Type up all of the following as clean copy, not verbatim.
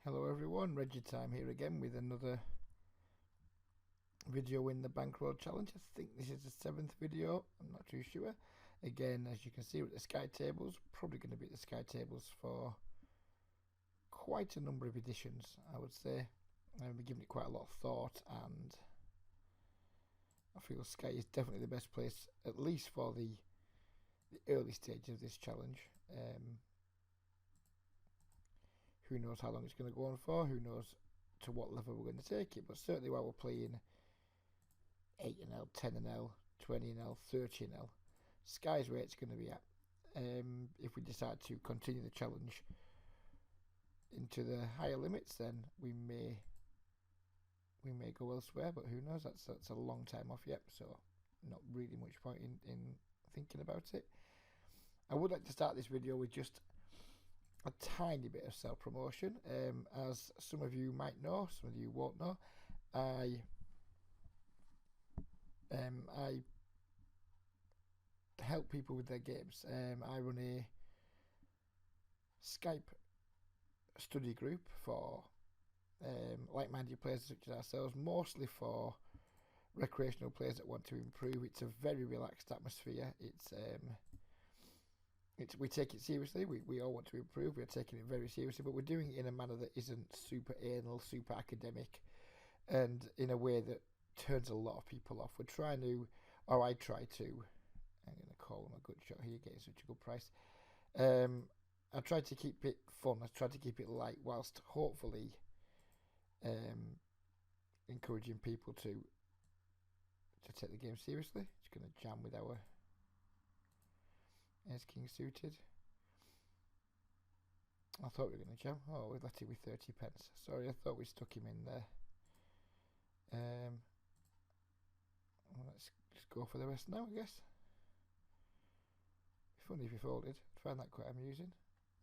Hello everyone, Reggie Time here again with another video in the Bankroll challenge. I think this is the 7th video, I'm not too sure. Again, as you can see with the sky tables, probably going to be the sky tables for quite a number of editions, I would say. I've been giving it quite a lot of thought, and I feel Sky is definitely the best place, at least for the early stage of this challenge. Who knows how long it's going to go on for, who knows to what level we're going to take it, but certainly while we're playing 8NL, 10NL, 20NL, 30NL, Sky's where it's going to be at. If we decide to continue the challenge into the higher limits, then we may go elsewhere, but who knows, that's a long time off yet, so not really much point in thinking about it. I would like to start this video with just a tiny bit of self-promotion. As some of you might know, some of you won't know, I help people with their games. I run a Skype study group for like-minded players such as ourselves, mostly for recreational players that want to improve. It's a very relaxed atmosphere. We take it seriously. We all want to improve. We're taking it very seriously, but we're doing it in a manner that isn't super anal, super academic, and in a way that turns a lot of people off. We're trying to, or I try to, I'm going to call him a good shot here, getting such a good price. I try to keep it fun. I try to keep it light, whilst hopefully encouraging people to take the game seriously. Just going to jam with our Ace King suited. I thought we were going to jam. Oh, we let it with 30 pence. Sorry, I thought we stuck him in there. Well, let's just go for the rest now, I guess. Funny if he folded. I'd find that quite amusing.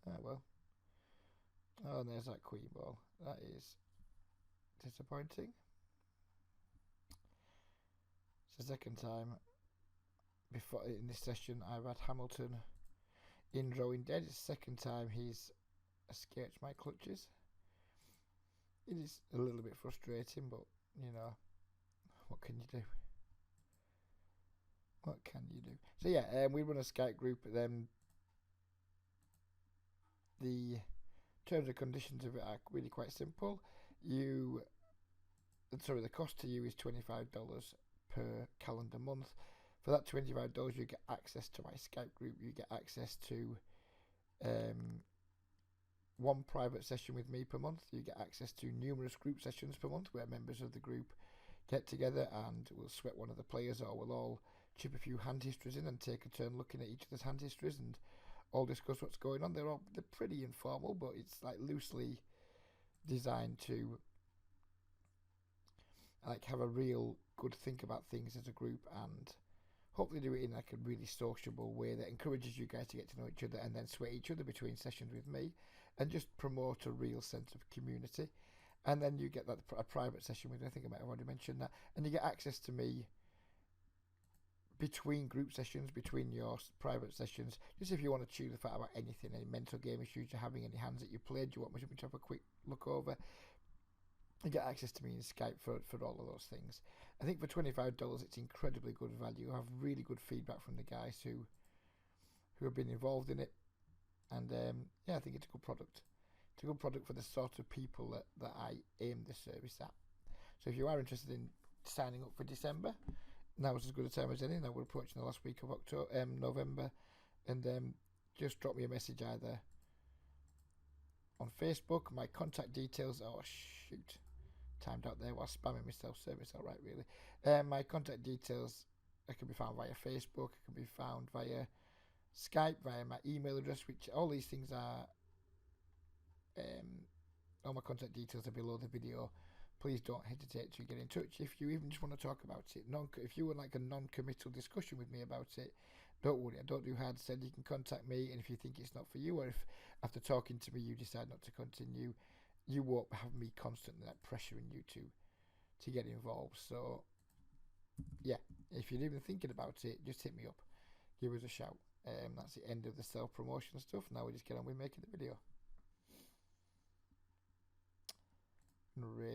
Ah, well. Oh, and there's that queen ball. That is disappointing. It's the second time before in this session I've had Hamilton in drawing dead. It's the second time he's escaped my clutches. It is a little bit frustrating, but you know, what can you do? What can you do? So yeah, we run a Skype group. Then the terms and conditions of it are really quite simple. The cost to you is $25 per calendar month. For that $25, you get access to my Skype group. You get access to one private session with me per month. You get access to numerous group sessions per month where members of the group get together and we'll sweat one of the players, or we'll all chip a few hand histories in and take a turn looking at each other's hand histories and all discuss what's going on. They're pretty informal, but it's like loosely designed to like have a real good think about things as a group, and hopefully do it in like a really sociable way that encourages you guys to get to know each other and then sweat each other between sessions with me and just promote a real sense of community. And then you get a private session with me. I think I might have already mentioned that. And you get access to me between group sessions, between your private sessions, just if you want to chew the fat about anything, any mental game issues you're having, any hands that you played, you want me to have a quick look over. You get access to me in Skype for all of those things. I think for $25 it's incredibly good value. I have really good feedback from the guys who have been involved in it, and yeah, I think it's a good product. It's a good product for the sort of people that I aim this service at. So if you are interested in signing up for December, now is as good a time as any. Now we're approaching the last week of November, and just drop me a message either on Facebook. My contact details. Oh shoot, timed out there while spamming my self-service. All right, really. My contact details can be found via Facebook. It can be found via Skype, via my email address. Which all these things are. All my contact details are below the video. Please don't hesitate to get in touch if you even just want to talk about it. If you would like a non-committal discussion with me about it, don't worry, I don't do hard sell. You can contact me, and if you think it's not for you, or if after talking to me you decide not to continue, you won't have me constantly like pressuring you to get involved. So yeah, if you're even thinking about it, just hit me up, give us a shout. That's the end of the self-promotion stuff. Now we just get on with making the video.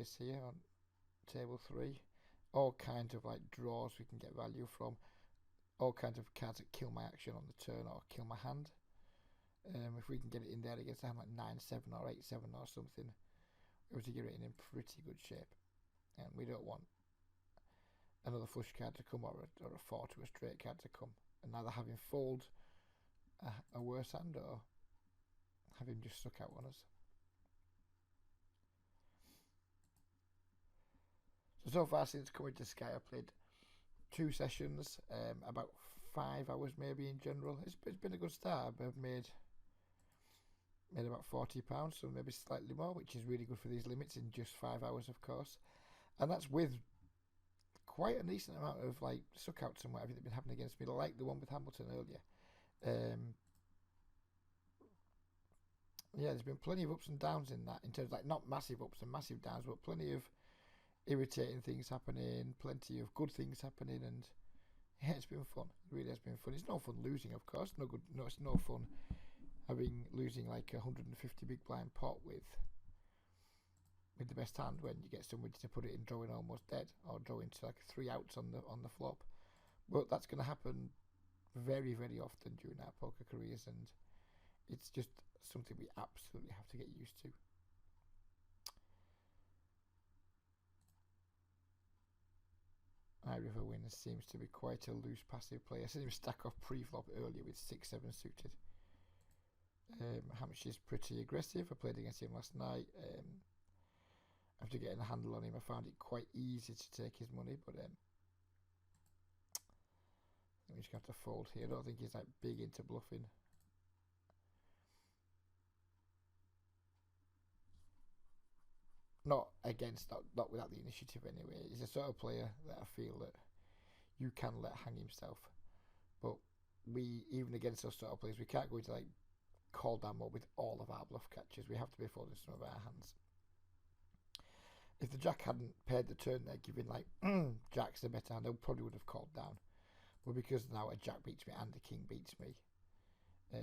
ace here on table 3. All kinds of like draws we can get value from. All kinds of cards that kill my action on the turn or kill my hand. If we can get it in there against a hand like 9-7 or 8-7 or something, we're to get it in pretty good shape. And we don't want another flush card to come or a 4 to a straight card to come, and either have him fold a worse hand or have him just suck out on us. So far since coming to Sky, I played 2 sessions, about 5 hours maybe in general. It's been a good start. I've made about £40, so maybe slightly more, which is really good for these limits in just 5 hours, of course. And that's with quite a decent amount of like suck outs and whatever that have been happening against me, like the one with Hamilton earlier. Yeah, there's been plenty of ups and downs in that, in terms of like not massive ups and massive downs, but plenty of irritating things happening, plenty of good things happening, and yeah, it's been fun. It really has been fun. It's no fun losing, of course. It's no fun losing like 150 big blind pot with the best hand when you get somebody to put it in drawing almost dead or drawing to like 3 outs on the flop. But that's going to happen very, very often during our poker careers, and it's just something we absolutely have to get used to. River Winners seems to be quite a loose passive player. I seen him stack off pre-flop earlier with 6-7 suited. Hampshire's pretty aggressive. I played against him last night. After getting a handle on him, I found it quite easy to take his money, but I'm just going to have to fold here. I don't think he's like big into bluffing. Not without the initiative anyway. He's a sort of player that I feel that you can let hang himself. But even against those sort of players, we can't go into like call down mode with all of our bluff catches. We have to be folding some of our hands. If the jack hadn't paired the turn there, giving like jack's the better hand, I probably would have called down. But because now a jack beats me and a king beats me, I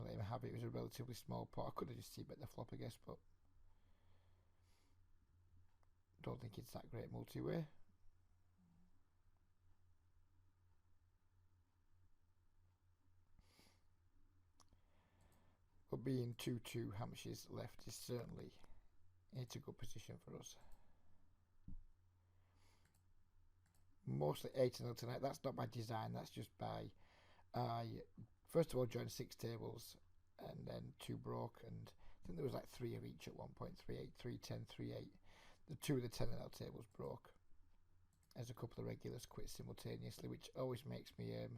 let him have it. It was a relatively small pot. I could have just c-bet the flop, I guess, but don't think it's that great multi-way. But being 2-2 Hampshire's left is certainly it's a good position for us. Mostly 8-0 tonight. That's not by design, that's just by I first of all joined 6 tables and then 2 broke, and I think there was like 3 of each at one point, 3-8, 3-10, 3-8. The 2 of the 10 out tables broke as a couple of regulars quit simultaneously, which always makes me a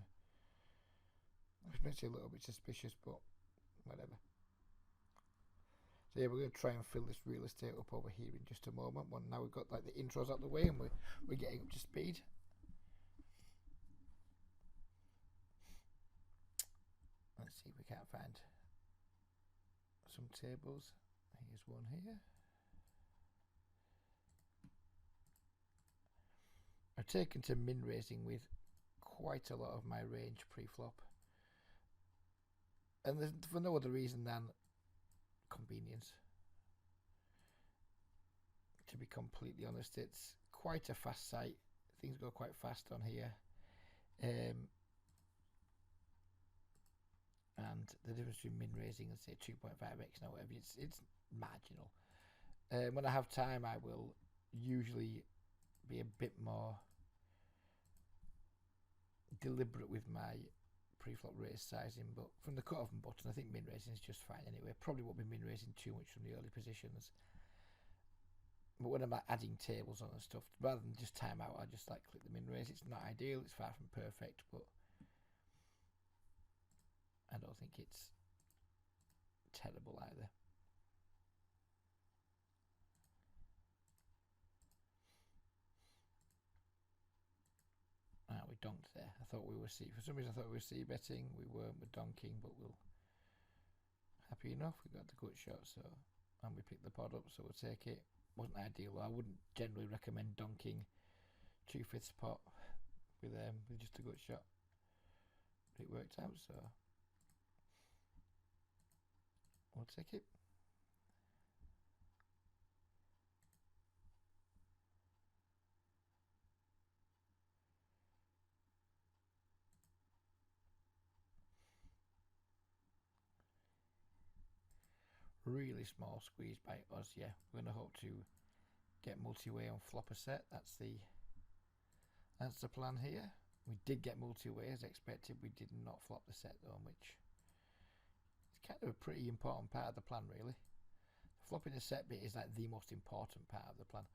little bit suspicious, but whatever. So yeah, we're going to try and fill this real estate up over here in just a moment. Well, now we've got like the intros out the way and we're getting up to speed. Let's see if we can't find some tables. Here's one here. I've taken to min raising with quite a lot of my range pre-flop, and there's for no other reason than convenience. To be completely honest, it's quite a fast site. Things go quite fast on here, and the difference between min raising and say 2.5x now, whatever, it's marginal. When I have time, I will usually be a bit more deliberate with my pre-flop raise sizing, but from the cut-off and button, I think min raising is just fine anyway. Probably won't be min raising too much from the early positions. But when I'm like adding tables on and stuff, rather than just time out, I just like click the min raise. It's not ideal, it's far from perfect, but I don't think it's terrible either. We donked there. I thought we were for some reason I thought we were c-betting. We weren't. We're donking, but we'll happy enough. We got the gut shot, so and we picked the pod up, so we'll take it. Wasn't ideal. I wouldn't generally recommend donking 2/5 pot with just a gut shot. But it worked out, so we'll take it. really small squeeze by us. Yeah, we're going to hope to get multi-way on flop a set. That's the plan here. We did get multi-way as expected. We did not flop the set though, which is kind of a pretty important part of the plan, really. Flopping the set bit is like the most important part of the plan.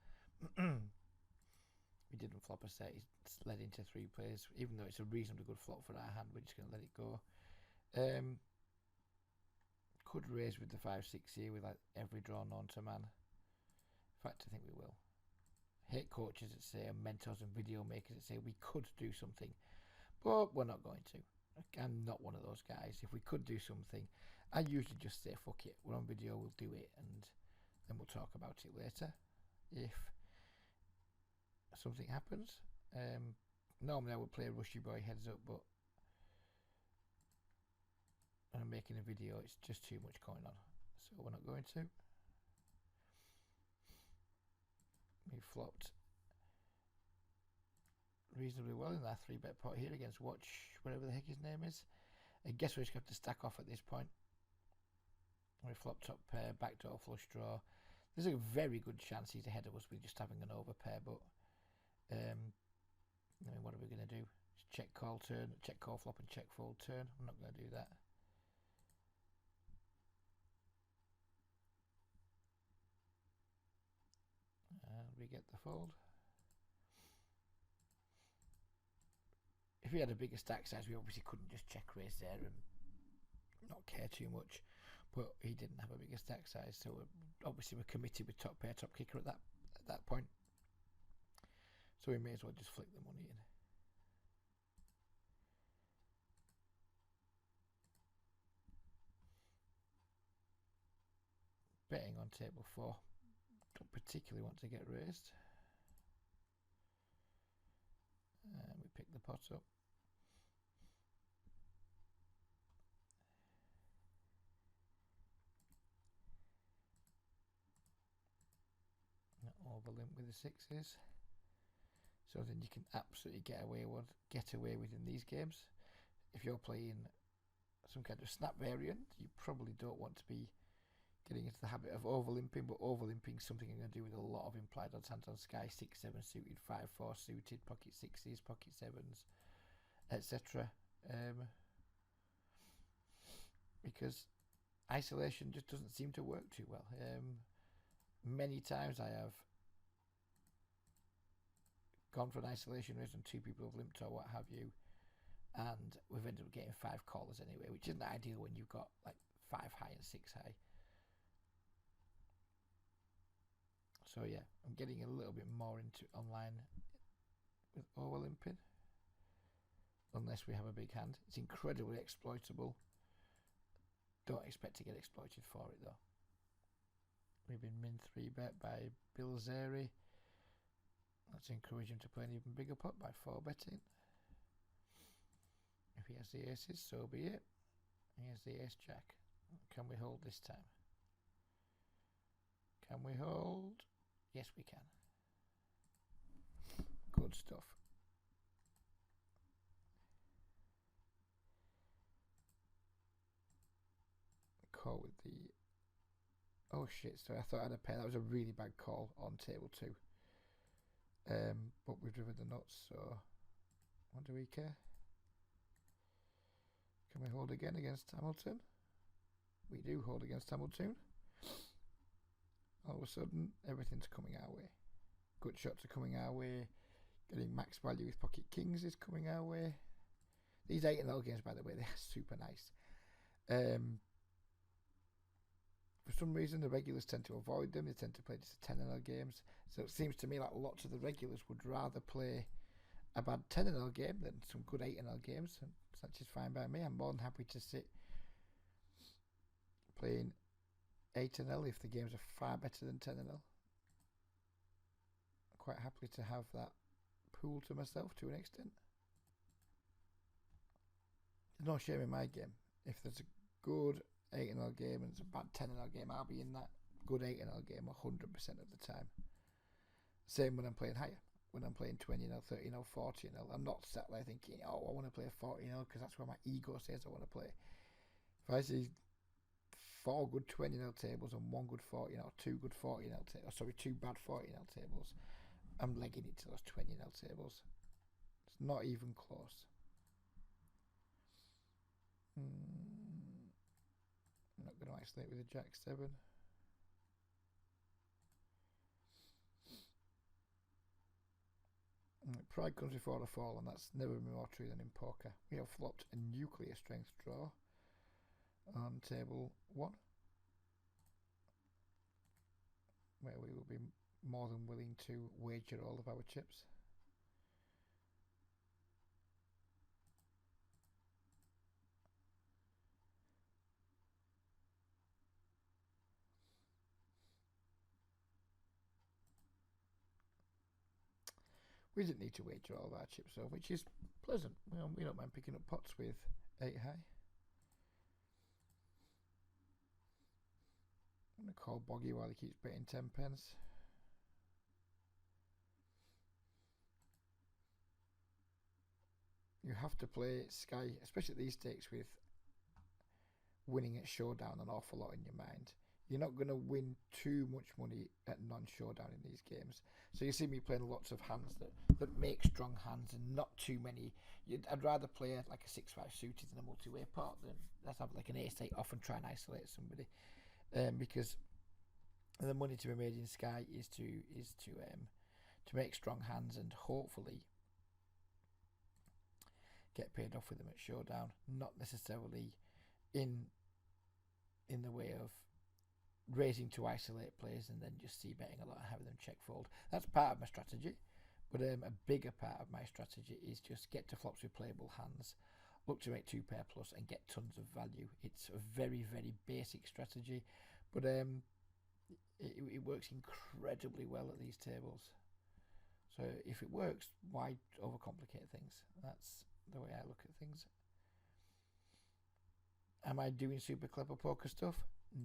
We didn't flop a set. It's led into 3 plays, even though it's a reasonably good flop for our hand. We're just going to let it go. Could raise with the 5-6 here with like every draw known to man. In fact, I think we will. Hate coaches that say, and mentors and video makers that say we could do something, but we're not going to. I'm not one of those guys. If we could do something, I usually just say fuck it, we're on video, we'll do it, and then we'll talk about it later if something happens. Normally I would play Rushy Boy heads up, but when I'm making a video it's just too much going on, so we're not going to. We flopped reasonably well in that 3-bet pot here against Watch, whatever the heck his name is. I guess we just have to stack off at this point. We flopped top pair, backdoor flush draw. There's a very good chance he's ahead of us with just having an overpair, but I mean, what are we going to do? Just check call turn, check call flop, and check fold turn. I'm not going to do that. And we get the fold. If we had a bigger stack size, we obviously couldn't just check raise there and not care too much. But he didn't have a bigger stack size, so obviously we're committed with top pair, top kicker at that point. So we may as well just flick the money in. Betting on table 4. Don't particularly want to get raised. And we pick the pot up. Overlimp with the 6s. So then you can absolutely get away within these games. If you're playing some kind of snap variant, you probably don't want to be getting into the habit of overlimping, but overlimping is something I'm going to do with a lot of implied odds hands on Sky, 6-7 suited, 5-4 suited, pocket 6s, pocket 7s, etc. Because isolation just doesn't seem to work too well. Many times I have gone for an isolation raise and 2 people have limped or what have you, and we've ended up getting 5 callers anyway, which isn't ideal when you've got like 5 high and 6 high. So yeah, I'm getting a little bit more into online with overlimping, unless we have a big hand. It's incredibly exploitable. Don't expect to get exploited for it though. We've been min 3-bet by Bill Zeri. Let's encourage him to play an even bigger pot by 4-betting. If he has the aces, so be it. He has the ace jack. Can we hold this time? Can we hold? Yes, we can. Good stuff. Call with the... Oh shit, so I thought I had a pair. That was a really bad call on table 2. But we've driven the nuts, so what do we care? Can we hold again against Hamilton? We do hold against Hamilton. All of a sudden, everything's coming our way. Good shots are coming our way. Getting max value with pocket kings is coming our way. These 8-0 games, by the way, they're super nice. For some reason, the regulars tend to avoid them. They tend to play just 10-0 games. So it seems to me like lots of the regulars would rather play a bad 10-0 game than some good 8-0 games. And such is fine by me. I'm more than happy to sit playing 8-0 if the games are far better than 10-0. I'm quite happy to have that pool to myself to an extent. There's no shame in my game. If there's a good 8-0 game and it's a bad 10-0 game, I'll be in that good 8-0 game 100% of the time. Same when I'm playing higher. When I'm playing 20-0, 30-0, 40-0, I'm not sat there thinking, oh, I want to play 40-0 because that's where my ego says I want to play. If I see 4 good 20-nil tables and 1 good 40-nil, 2 good 40-nil tables. Sorry, 2 bad 40-nil tables. I'm legging it to those 20-nil tables. It's not even close. I'm not going to isolate with a Jack-7. Pride comes before a fall, and that's never been more true than in poker. We have flopped a nuclear strength draw on table 1, where we will be more than willing to wager all of our chips. We didn't need to wager all of our chips though, which is pleasant. We don't mind picking up pots with 8 high. I'm going to call Boggy while he keeps betting 10 pence. You have to play Sky, especially at these stakes, with winning at showdown an awful lot in your mind. You're not going to win too much money at non-showdown in these games. So you see me playing lots of hands that make strong hands and not too many. I'd rather play like a 6-5 suited in a multi-way pot than let's have like an ace-8 off and try and isolate somebody. Because the money to be made in Sky is to make strong hands and hopefully get paid off with them at showdown. Not necessarily in the way of raising to isolate players and then just see betting a lot and having them check fold. That's part of my strategy, but a bigger part of my strategy is just get to flops with playable hands, look to make 2 pair plus and get tons of value. It's a very, very basic strategy, but it works incredibly well at these tables. So if it works, why overcomplicate things? That's the way I look at things. Am I doing super clever poker stuff?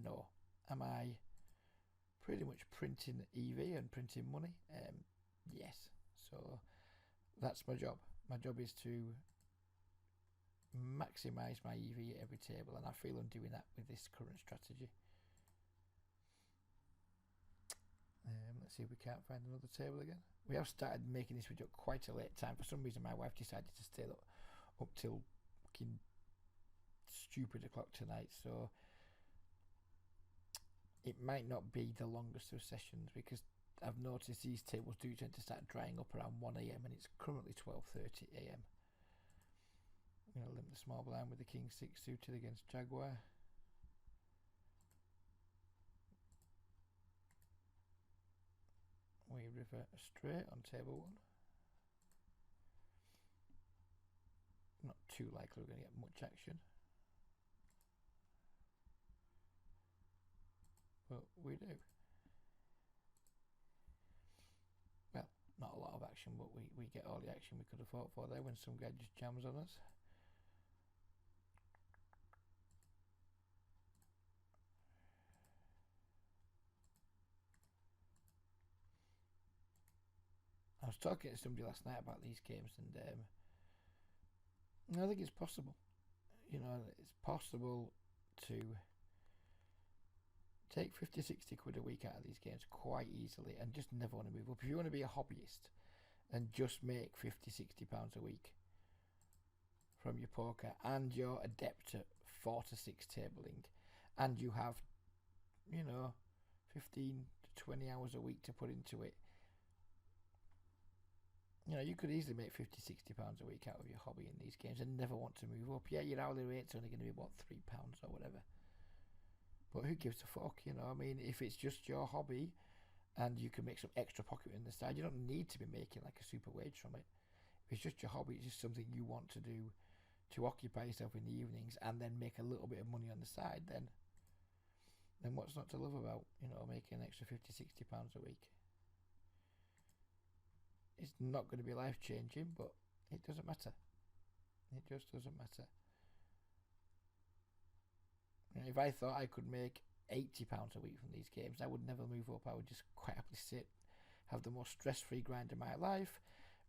No. Am I pretty much printing EV and printing money? Yes. So that's my job. My job is to maximise my EV at every table, and I feel I'm doing that with this current strategy. Let's see if we can't find another table again. We have started making this video at quite a late time. For some reason, my wife decided to stay up till fucking stupid o'clock tonight, so it might not be the longest of sessions because I've noticed these tables do tend to start drying up around 1 AM and it's currently 12:30 AM. I'm going to limp the small blind with the King 6 suited against Jaguar. We river straight on table 1. Not too likely we're going to get much action, but we do. Well, not a lot of action, but we get all the action we could have fought for there when some guy just jams on us. I was talking to somebody last night about these games, and I think it's possible. You know, it's possible to take 50-60 quid a week out of these games quite easily and just never want to move up. If you want to be a hobbyist and just make 50-60 pounds a week from your poker and you're adept at 4 to 6 tabling and you have, 15 to 20 hours a week to put into it, you could easily make 50-60 pounds a week out of your hobby in these games and never want to move up. Yeah, your hourly rate's only going to be about £3 or whatever, but who gives a fuck? If it's just your hobby and you can make some extra pocket in the side, you don't need to be making like a super wage from it. If it's just your hobby, it's just something you want to do to occupy yourself in the evenings and then make a little bit of money on the side, then what's not to love about making an extra 50-60 pounds a week? It's not going to be life changing, but it doesn't matter. It just doesn't matter. If I thought I could make £80 a week from these games, I would never move up. I would just quite happily sit, have the most stress-free grind in my life,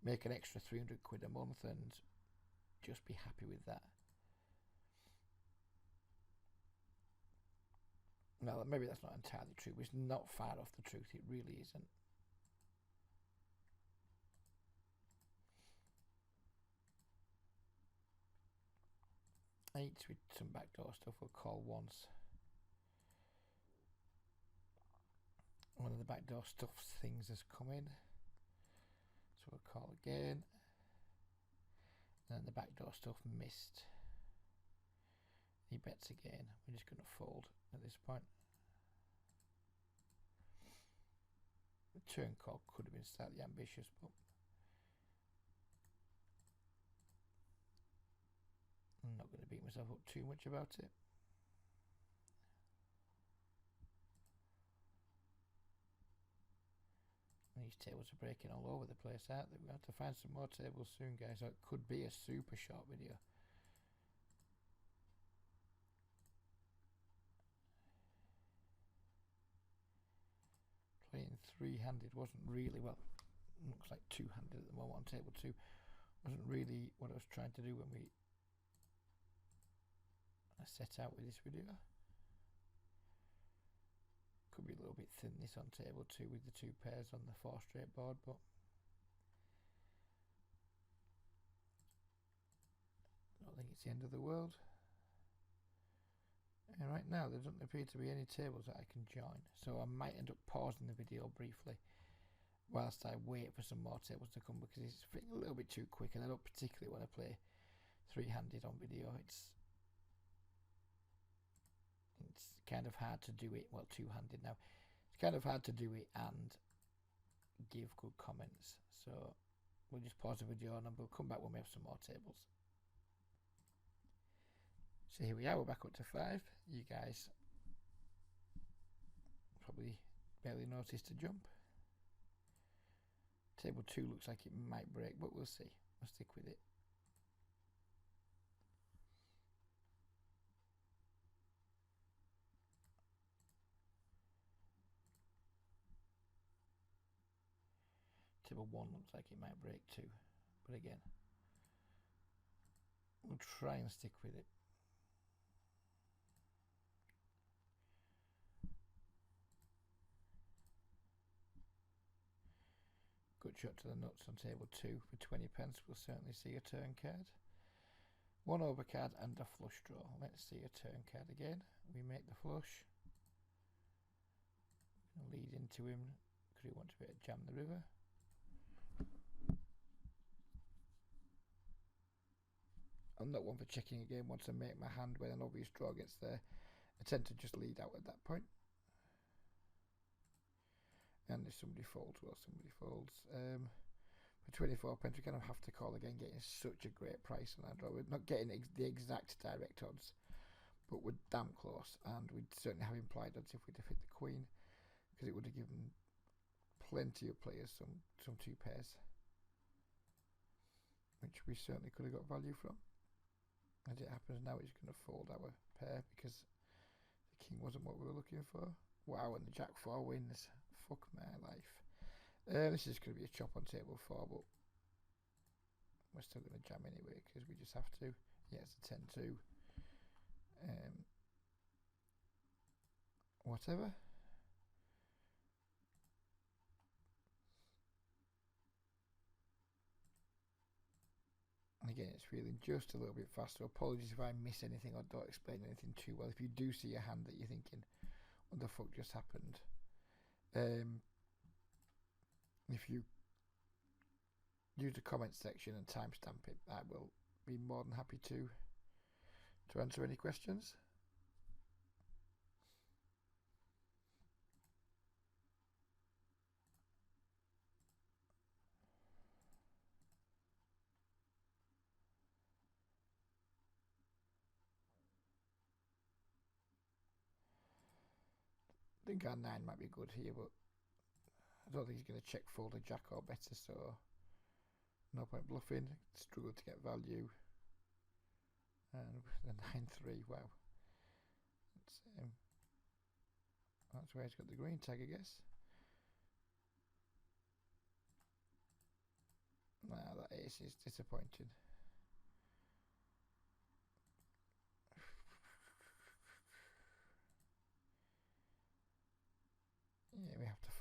make an extra 300 quid a month and just be happy with that. Well, maybe that's not entirely true, but it's not far off the truth. It really isn't. Eight with some backdoor stuff. We'll call once. One of the backdoor stuff things has come in, so we'll call again. And then the backdoor stuff missed. He bets again. We're just going to fold at this point. The turn call could have been slightly ambitious, but I'm not going to beat myself up too much about it. These tables are breaking all over the place, aren't they? We're going to have to find some more tables soon, guys. So it could be a super short video. Playing three-handed wasn't really, well, looks like two-handed at the moment on table 2. Wasn't really what I was trying to do when I set out with this video. Could be a little bit thin this on table 2 with the 2 pairs on the 4 straight board, but I don't think it's the end of the world. And right now there doesn't appear to be any tables that I can join, so I might end up pausing the video briefly whilst I wait for some more tables to come, because it's fitting a little bit too quick and I don't particularly want to play three-handed on video. It's kind of hard to do it, well, two-handed now. It's kind of hard to do it and give good comments, so we'll just pause the video and we'll come back when we have some more tables. So here we are, we're back up to 5. You guys probably barely noticed a jump. Table 2 looks like it might break, but we'll see. We'll stick with it. Table 1 looks like it might break too, but again, we'll try and stick with it. Good shot to the nuts on table 2 for 20 pence. We'll certainly see a turn card. 1 overcard and a flush draw. Let's see a turn card again. We make the flush. Lead into him. Could he want to jam the river? I'm not one for checking again once I make my hand when an obvious draw gets there. I tend to just lead out at that point. And if somebody folds, well, somebody folds. For 24 pence, we kind of have to call again, getting such a great price on our draw. We're not getting the exact direct odds, but we're damn close, and we'd certainly have implied odds if we'd have hit the queen, because it would have given plenty of players some 2 pairs, which we certainly could have got value from. As it happens now, it's going to fold our pair because the king wasn't what we were looking for. Wow, and the jack 4 wins. Fuck my life. This is going to be a chop on table 4, but we're still going to jam anyway because we just have to. Yeah, it's a 10-2. Whatever. And again, it's feeling just a little bit faster. Apologies if I miss anything or don't explain anything too well. If you do see a hand that you're thinking, what the fuck just happened? If you use the comment section and timestamp it, I will be more than happy to answer any questions. I think our 9 might be good here, but I don't think he's going to check fold a jack or better, so no point bluffing. Struggle to get value. And the 9-3, wow. That's where he's got the green tag, I guess. Nah, that ace is disappointing.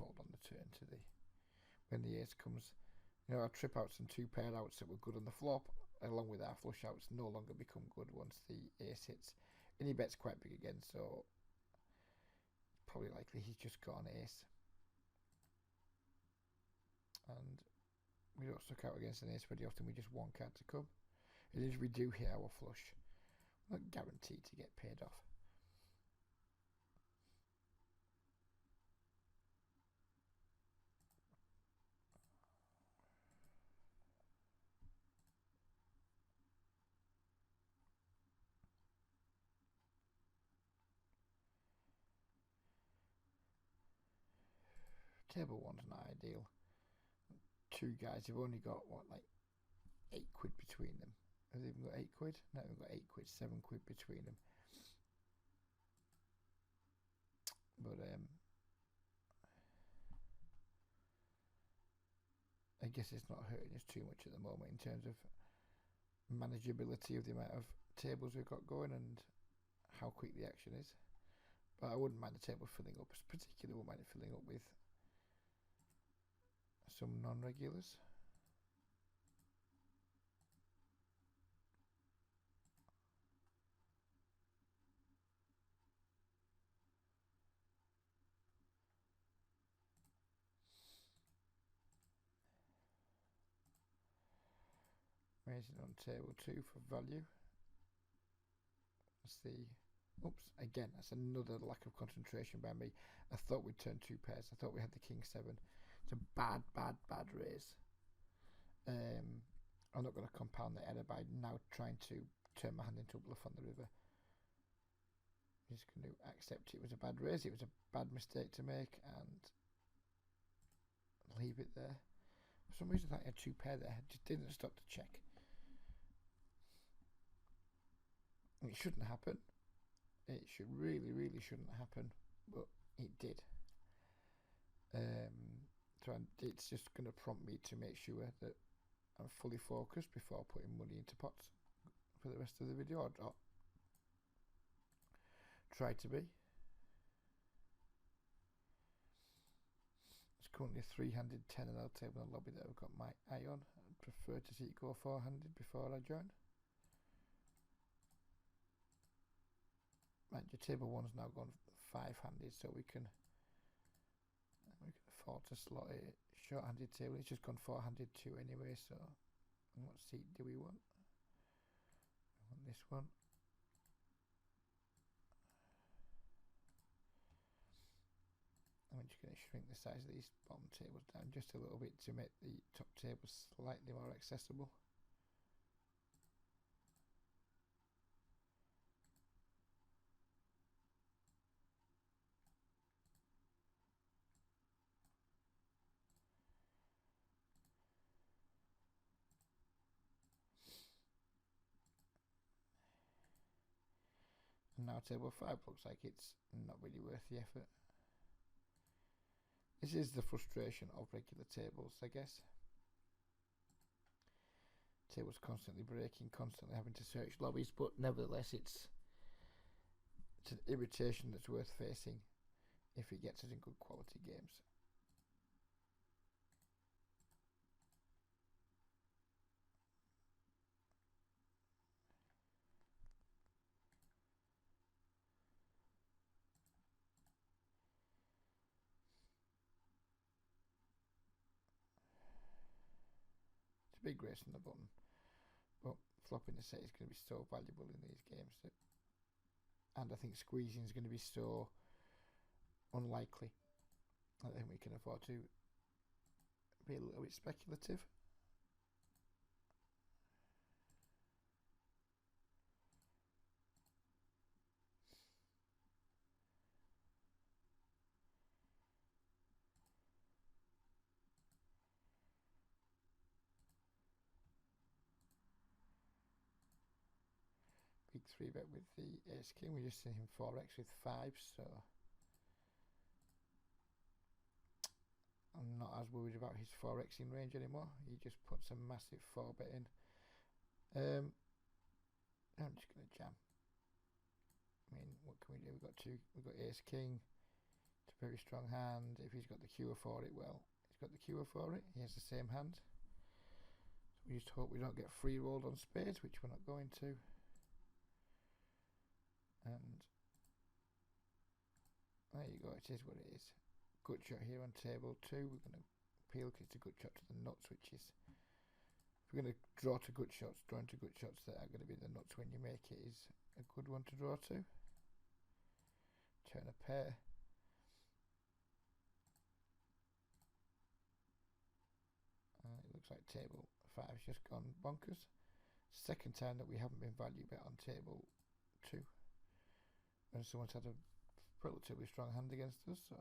fold on the turn to the when the ace comes. You know, our trip outs and 2 pair outs that were good on the flop, along with our flush outs, no longer become good once the ace hits. And he bets quite big again, so probably likely he's just got an ace. And we don't suck out against an ace very often, we just one card to come. And if we do hit our flush, we're not guaranteed to get paid off. Table 1's not ideal. 2 guys have only got what, like 8 quid between them. Have they even got 8 quid? No, they've got 8 quid, 7 quid between them. But I guess it's not hurting us too much at the moment in terms of manageability of the amount of tables we've got going and how quick the action is. But I wouldn't mind the table filling up, particularly wouldn't mind it filling up with some non-regulars. Raising on table 2 for value. That's the... Oops, again, that's another lack of concentration by me. I thought we'd turn 2 pairs. I thought we had the king 7. It's a bad raise. I'm not going to compound the error by now trying to turn my hand into a bluff on the river. I'm just going to accept it was a bad raise. It was a bad mistake to make and leave it there. For some reason I thought I had 2 pair there. I just didn't stop to check. It shouldn't happen. It should really shouldn't happen, but it did. So it's just going to prompt me to make sure that I'm fully focused before putting money into pots for the rest of the video, or try to be. It's currently a 3-handed 10 and L table in the lobby that I've got my eye on. I'd prefer to see it go 4-handed before I join. Right, your table 1's now gone 5-handed, so we can afford to slot a short-handed table. It's just gone 4-handed too anyway, so what seat do we want? We want this one. I'm just going to shrink the size of these bottom tables down just a little bit to make the top table slightly more accessible. And now table 5 looks like it's not really worth the effort. This is the frustration of regular tables, I guess. Tables constantly breaking, constantly having to search lobbies, but nevertheless it's an irritation that's worth facing if it gets us in good quality games. Big race on the button, but flopping the set is going to be so valuable in these games that, and I think squeezing is going to be so unlikely. I think we can afford to be a little bit speculative. Big 3-bet with the ace king. We're just seeing him 4x with 5, so I'm not as worried about his 4x in range anymore. He just puts a massive 4-bet in. I'm just going to jam. I mean, what can we do? We've got ace king to Very strong hand. If he's got the cure for it, well, he's got the cure for it. He has the same hand. So we just hope we don't get free rolled on spades, which we're not going to. And there you go, it is what it is. Good shot here on table 2. We're going to appeal because it's a good shot to the nuts, which is, if we're going to draw to good shots, drawing to good shots that are going to be the nuts when you make it is a good one to draw to. Turn a pair. It looks like table 5's just gone bonkers. Second time that we haven't been value bet on table 2. And someone's had a relatively strong hand against us, so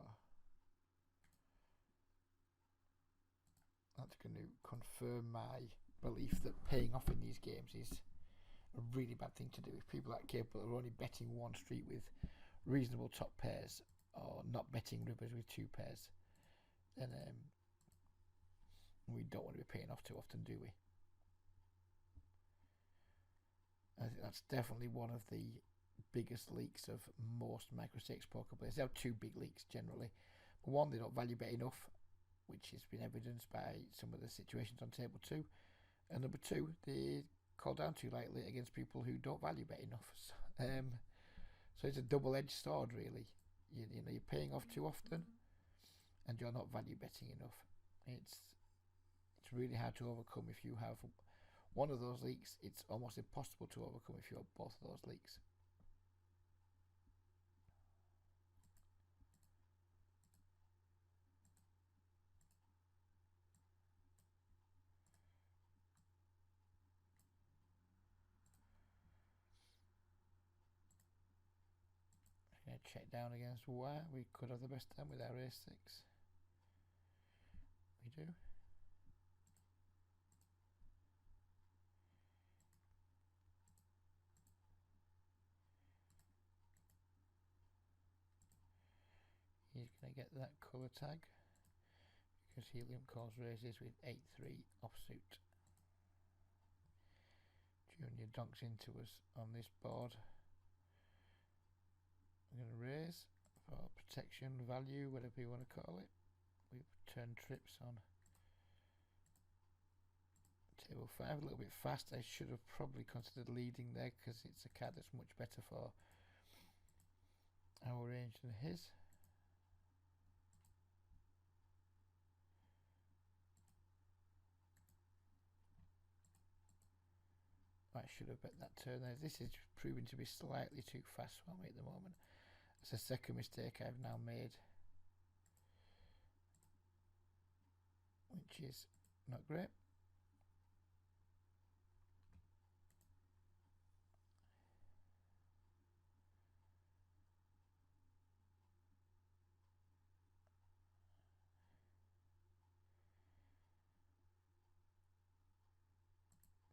that's going to confirm my belief that paying off in these games is a really bad thing to do. If people are capable of only betting one street with reasonable top pairs, or not betting rivers with 2 pairs, then we don't want to be paying off too often, do we? I think that's definitely one of the biggest leaks of most micro-stakes poker players. They have 2 big leaks generally. One, they don't value bet enough, which has been evidenced by some of the situations on table 2. And number 2, they call down too lightly against people who don't value bet enough. So it's a double-edged sword, really. You know, you're paying off too often, and you're not value betting enough. It's really hard to overcome if you have one of those leaks. It's almost impossible to overcome if you have both of those leaks. Going to check down against wire. We could have the best time with our ace 6. We do. He's going to get that colour tag because Helium calls raises with 8-3 offsuit. Junior donks into us on this board. I'm going to raise for protection, value, whatever you want to call it. We've turned trips on table 5 a little bit fast. I should have probably considered leading there because it's a card that's much better for our range than his. I should have bet that turn there. This is proving to be slightly too fast for me at the moment. It's a second mistake I've now made, which is not great.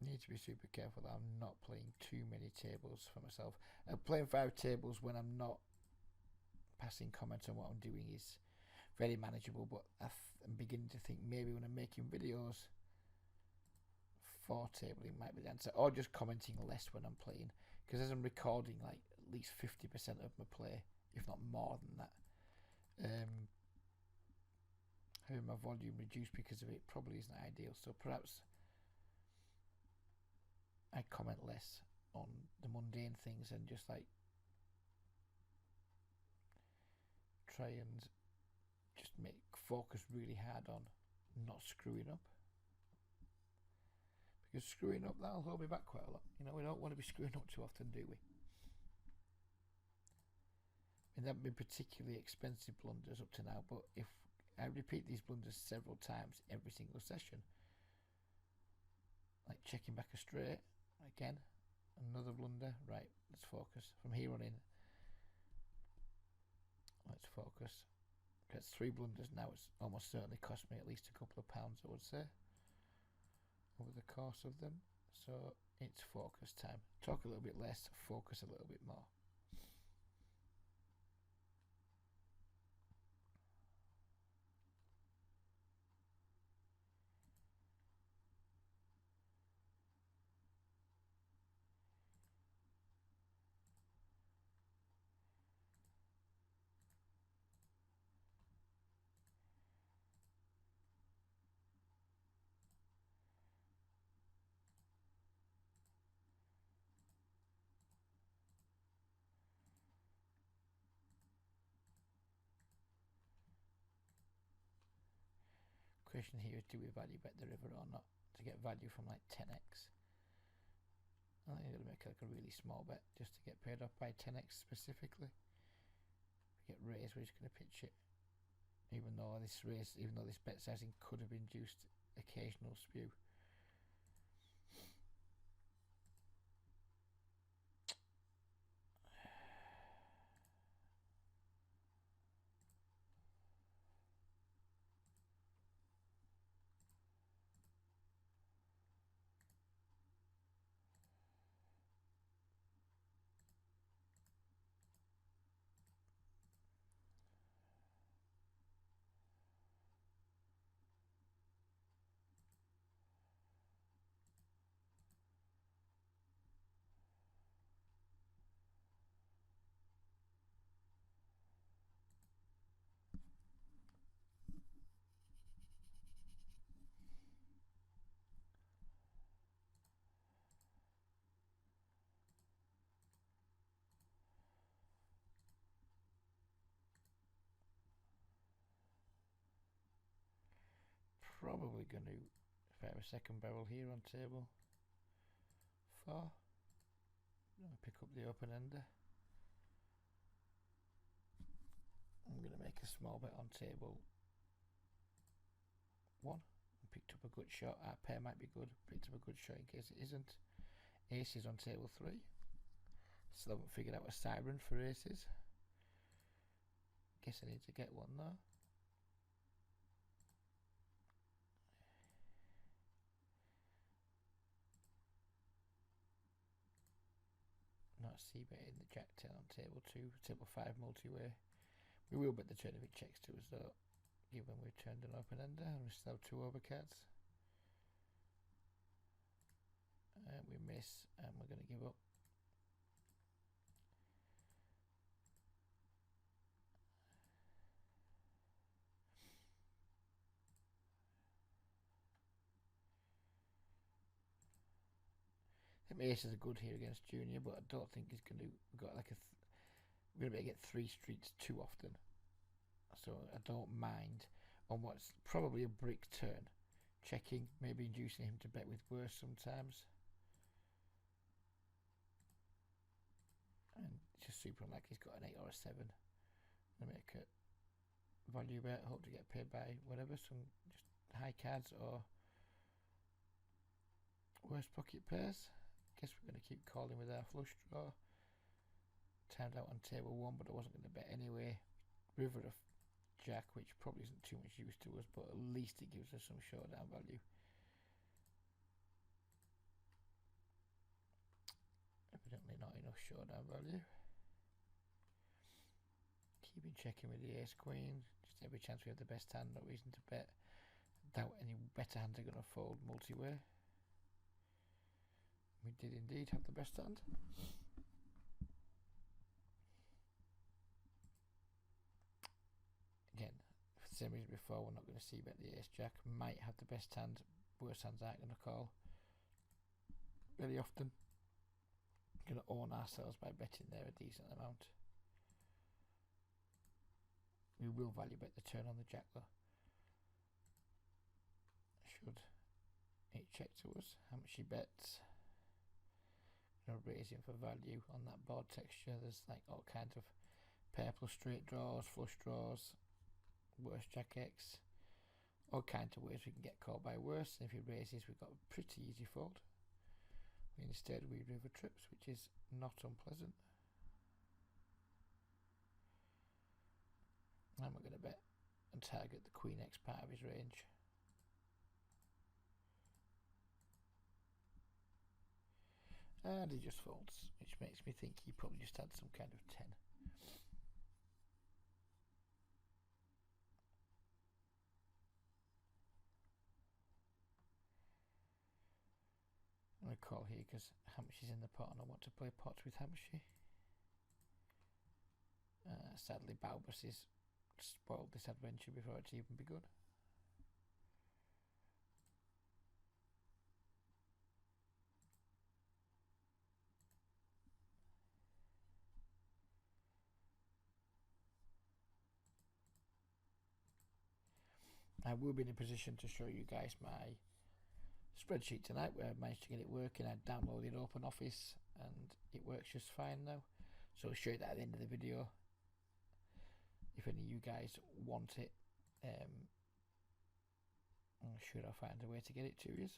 Need to be super careful that I'm not playing too many tables for myself. Playing 5 tables when I'm not passing comment on what I'm doing is very manageable, but I'm beginning to think maybe when I'm making videos, 4 tabling might be the answer, or just commenting less when I'm playing, because as I'm recording, like at least 50% of my play, if not more than that, having my volume reduced because of it probably isn't ideal. So perhaps I comment less on the mundane things and just like try and just focus really hard on not screwing up, because screwing up, that'll hold me back quite a lot. You know, we don't want to be screwing up too often, do we? And there haven't been particularly expensive blunders up to now, but if I repeat these blunders several times every single session, like checking back a straight, again, another blunder, right, let's focus. From here on in, let's focus. That's 3 blunders now. It's almost certainly cost me at least a couple of pounds, I would say, over the course of them. So it's focus time. Talk a little bit less, focus a little bit more. question here is, do we value bet the river or not to get value from like 10x? I think I'm going to make like a really small bet just to get paid off by 10x specifically. If we get raised, we're just going to pitch it. Even though this bet sizing could have induced occasional spew. Probably going to fire a second barrel here on table 4. Pick up the open ender. I'm going to make a small bet on table 1. Picked up a good shot. Our pair might be good. Picked up a good shot in case it isn't. Aces on table 3. Still haven't figured out a siren for aces. Guess I need to get one though. Not c-betting the jack 10 on table 2, table 5 multi-way. We will bet the turn if it checks to us though, given we've turned an open ender and we still have 2 overcards. And we miss, and we're going to give up. I think aces are good here against Junior, but I don't think he's going to got like we're going to be able to get 3 streets too often. So I don't mind on what's probably a brick turn, checking, maybe inducing him to bet with worse sometimes. And it's just super unlikely he's got an 8 or a 7. I'm going to make a value bet, hope to get paid by whatever, some just high cards or worse pocket pairs. Guess we're going to keep calling with our flush draw. Timed out on table 1, but I wasn't going to bet anyway. River of jack, which probably isn't too much use to us, but at least it gives us some showdown value. Evidently not enough showdown value. Keeping checking with the ace queen. Just every chance we have the best hand, no reason to bet. Doubt any better hands are going to fold multi-way. We did indeed have the best hand. Again, same as before, we're not going to see bet the ace jack. Might have the best hand, worst hands aren't going to call. Very often. Going to own ourselves by betting there a decent amount. We will value bet the turn on the jack though. Should it check to us how much he bets. Raising for value on that board texture. There's like all kinds of pair plus straight draws, flush draws, worse jack X, all kinds of ways we can get caught by worse. And if he raises, we've got a pretty easy fold. Instead we river trips, which is not unpleasant. And we're going to bet and target the queen X part of his range. And he just folds, which makes me think he probably just had some kind of 10. I'm going to call here because Hampshire's in the pot and I want to play pots with Hampshire. Sadly, Balbus has spoiled this adventure before it's even begun. I will be in a position to show you guys my spreadsheet tonight, where I managed to get it working. I downloaded OpenOffice and it works just fine now, so I'll show you that at the end of the video if any of you guys want it. I'm sure I'll find a way to get it to you.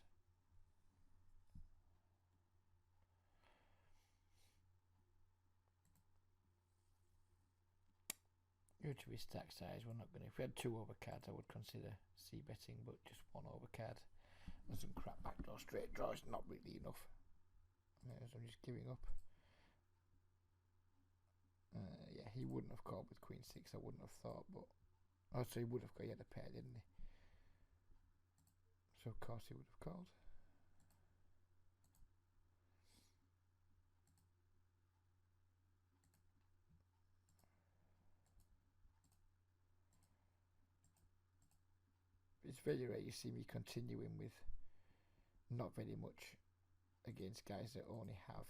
Due to his stack size, we're not going to. If we had 2 overcards, I would consider c-betting, but just 1 overcard and some crap backdoor straight draw is not really enough. So I'm just giving up. Yeah, he wouldn't have called with Queen 6, I wouldn't have thought, but also he would have. He had a pair, didn't he? So of course he would have called. It's very rare you see me continuing with not very much against guys that only have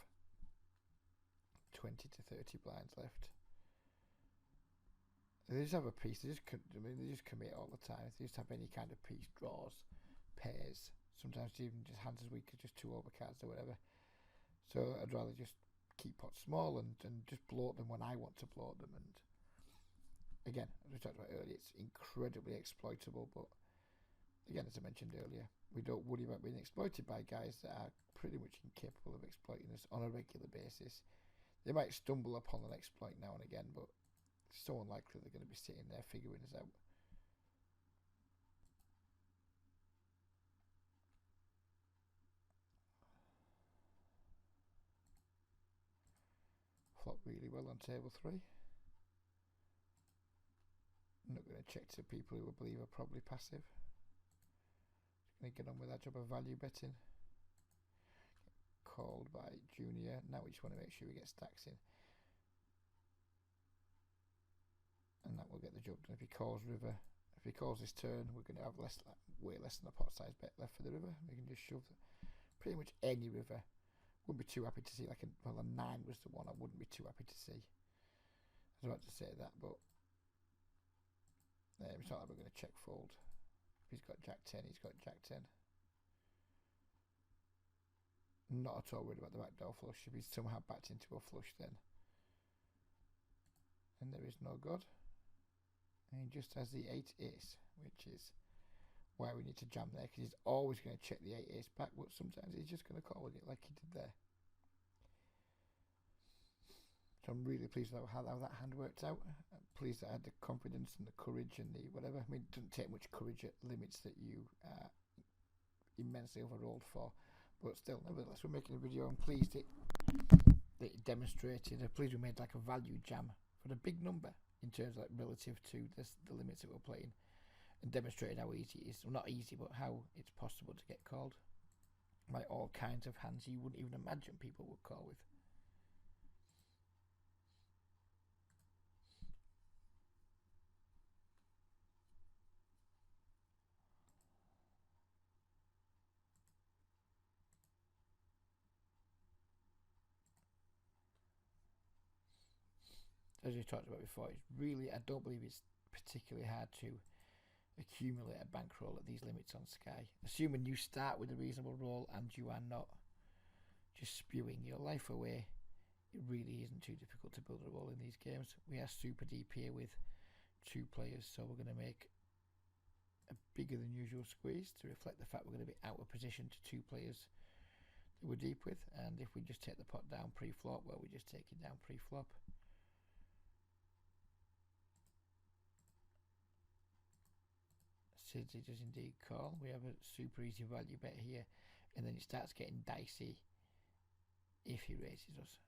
20 to 30 blinds left. They just have a piece. They just commit all the time. They just have any kind of piece, draws, pairs. Sometimes even just hands as weak as just 2 overcards or whatever. So I'd rather just keep pots small and just bloat them when I want to bloat them. And again, as we talked about earlier, it's incredibly exploitable. But again, as I mentioned earlier, we don't worry about being exploited by guys that are pretty much incapable of exploiting us on a regular basis. They might stumble upon an exploit now and again, but it's so unlikely they're going to be sitting there figuring us out. Flop really well on table 3. I'm not going to check to people who I believe are probably passive. Just going to get on with that job of value betting. Called by Junior. Now we just want to make sure we get stacks in, and that will get the job done. If he calls river, if he calls his turn, we're going to have way less than a pot size bet left for the river. We can just shove pretty much any river. Wouldn't be too happy to see a 9 was the one I wouldn't be too happy to see. I was about to say that, but it's not like we're going to check fold. If he's got Jack 10, he's got Jack 10. Not at all worried about the backdoor flush. If he's somehow backed into a flush, then and there is no god, and he just has the 8 ace, which is why we need to jam there, because he's always going to check the 8 ace back, but sometimes he's just going to call with it like he did there. So I'm really pleased with how that hand worked out. I'm pleased that I had the confidence and the courage and the whatever. I mean, it doesn't take much courage at limits that you are immensely overrolled for, but still, nevertheless, we're making a video. I'm pleased that it demonstrated. I'm pleased we made like a value jam for a big number in terms of relative to the limits that we're playing, and demonstrated how easy it is. Well, not easy, but how it's possible to get called by all kinds of hands you wouldn't even imagine people would call with. As we talked about before, it's really, I don't believe it's particularly hard to accumulate a bankroll at these limits on Sky, assuming you start with a reasonable roll and you are not just spewing your life away. It really isn't too difficult to build a roll in these games. We are super deep here with 2 players, so we're going to make a bigger than usual squeeze to reflect the fact we're going to be out of position to 2 players that we're deep with. And if we just take the pot down pre-flop, well, we just take it down pre-flop. Sidsley does indeed call. We have a super easy value bet here, and then it starts getting dicey if he raises us,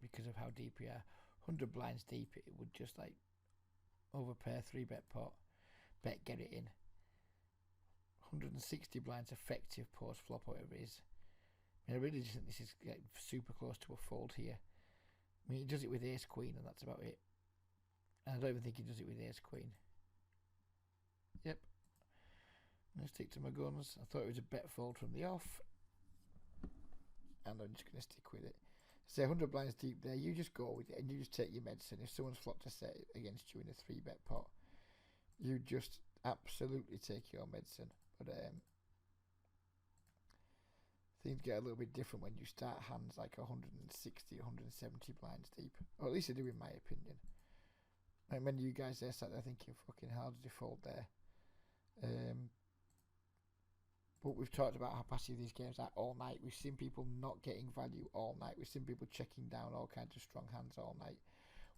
because of how deep we are. 100 blinds deep, it would just like overpair 3-bet pot, bet, get it in. 160 blinds effective post flop, whatever it is. I mean, I really just think this is like super close to a fold here. I mean, he does it with ace queen, and that's about it. And I don't even think he does it with ace queen. Yep. I'm going to stick to my guns. I thought it was a bet fold from the off, and I'm just going to stick with it. say 100 blinds deep there, you just go with it and you just take your medicine. If someone's flopped a set against you in a 3-bet pot, you just absolutely take your medicine. But things get a little bit different when you start hands like 160, 170 blinds deep. Or at least they do, in my opinion. And when you guys there sat there thinking, fucking how did you fold there? But we've talked about how passive these games are all night. We've seen people not getting value all night. We've seen people checking down all kinds of strong hands all night.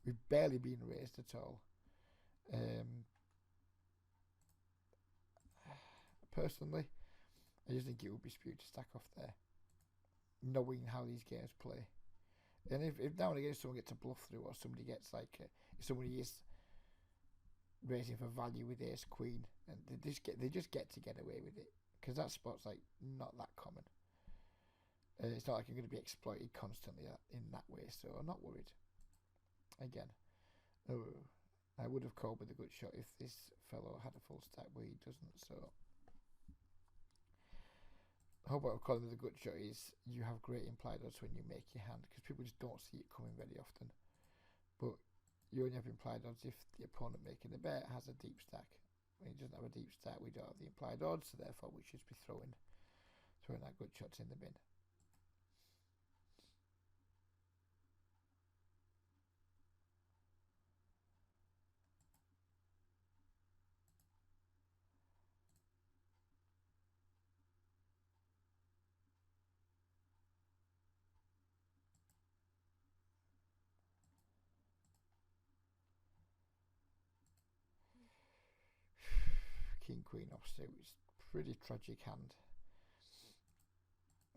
We've barely been raised at all. Personally, I just think it would be spewed to stack off there, knowing how these games play. And if now and again someone gets a bluff through, or somebody gets like, if somebody is raising for value with ace queen, and they just get to get away with it, because that spot's like not that common. It's not like you're going to be exploited constantly in that way, so I'm not worried. Again, I would have called with a good shot if this fellow had a full stack, but he doesn't. So I hope what I'm calling with a good shot is you have great implied odds when you make your hand, because people just don't see it coming very often. But you only have implied odds if the opponent making the bet has a deep stack. When he doesn't have a deep stack, we don't have the implied odds, so therefore we should be throwing that good shots in the bin. King Queen offsuit is pretty tragic hand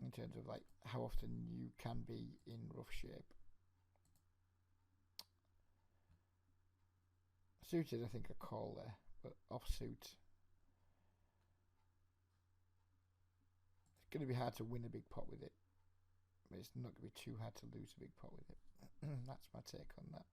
in terms of like how often you can be in rough shape. Suited, I think, a call there, but offsuit, it's going to be hard to win a big pot with it, but it's not going to be too hard to lose a big pot with it. That's my take on that.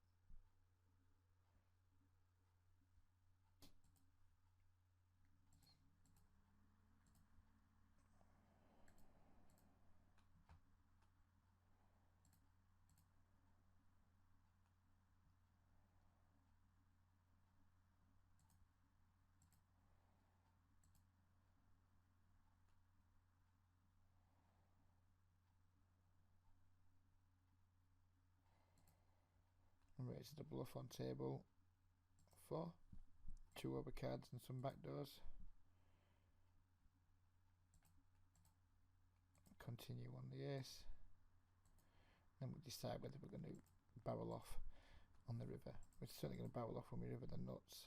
Raises the bluff on table 4, 2 overcards and some backdoors. Continue on the ace. Then we decide whether we're going to barrel off on the river. We're certainly going to barrel off when we river the nuts.